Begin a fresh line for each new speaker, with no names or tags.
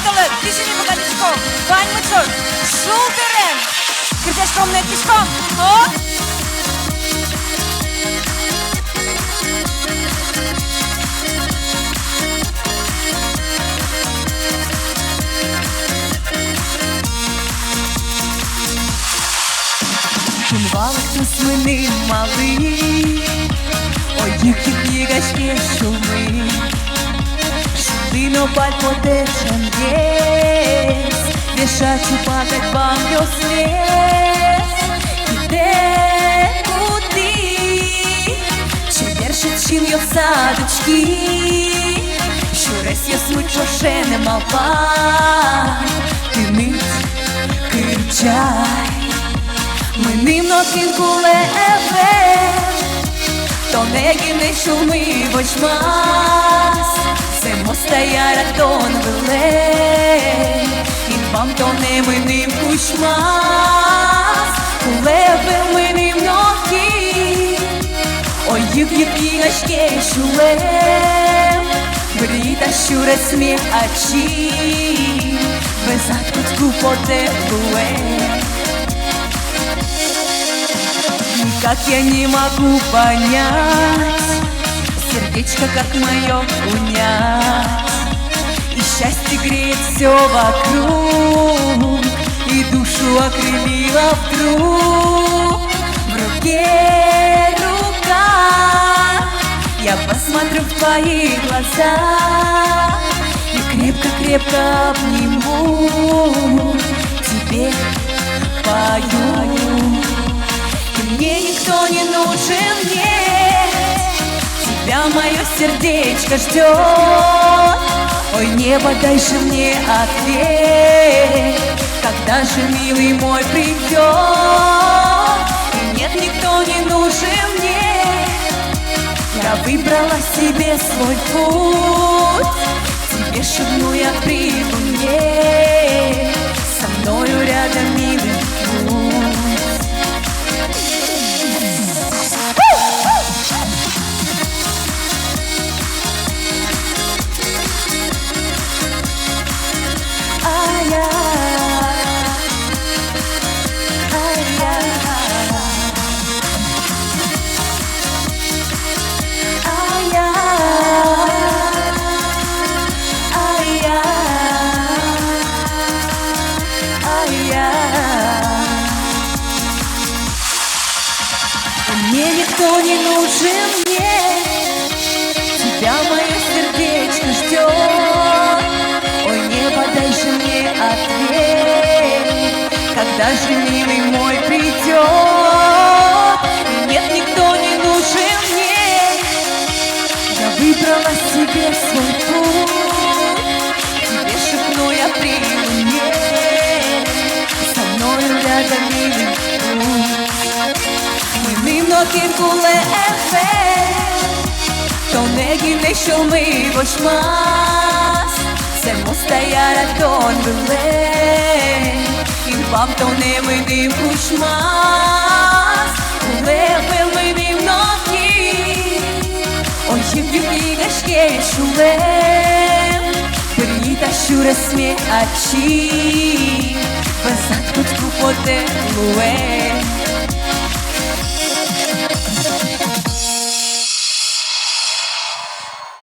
idollar, dişini bu kadişkom. Vay mıçır, şulterem. Kırdeşkom netişkom. Hop.
Шумвалися свини мали, ой, їхні гашки шуми, шумино паль потечем есть, вешачу падать вам слез. Іде куди, чи держить чим я в садочки, що ресь я смичо ще не мала, ти мить кричай. Миним нокінку леве, то не гіне шуми бочмас, семо стаяра тон веле, і вам то не миним кучмас, леве миним нокі, ой їв гашке шулем, брита щуре сміх очі, без откутку потеплує. Как я не могу понять, сердечко как мое унять, и счастье греет все вокруг, и душу окрылила вдруг. В руке рука, я посмотрю в твои глаза и крепко-крепко обниму, тебе пою. Мне никто не нужен, нет, тебя мое сердечко ждет. Ой, небо, дай же мне ответ, когда же, милый мой, придет. И нет, никто не нужен мне, я выбрала себе свой путь, тебе шепну я при луне, со мною рядом, милый, будь. Мне никто не нужен, нет, тебя мое сердечко ждет. Ой, небо, дай же мне ответ, когда же, милый мой, придет. Нет, никто не нужен мне, я выбрала себе свой путь, тебе шепну я при луне, со мною рядом, милый будь. Миним нокінку леве, то не гіне шуми бочмас, семо стаяра тон веле, і вам то не миним кучмас, леве миним нокі, ой їв гашке шулем, прита щуре сміх очі, без откутку потеплує.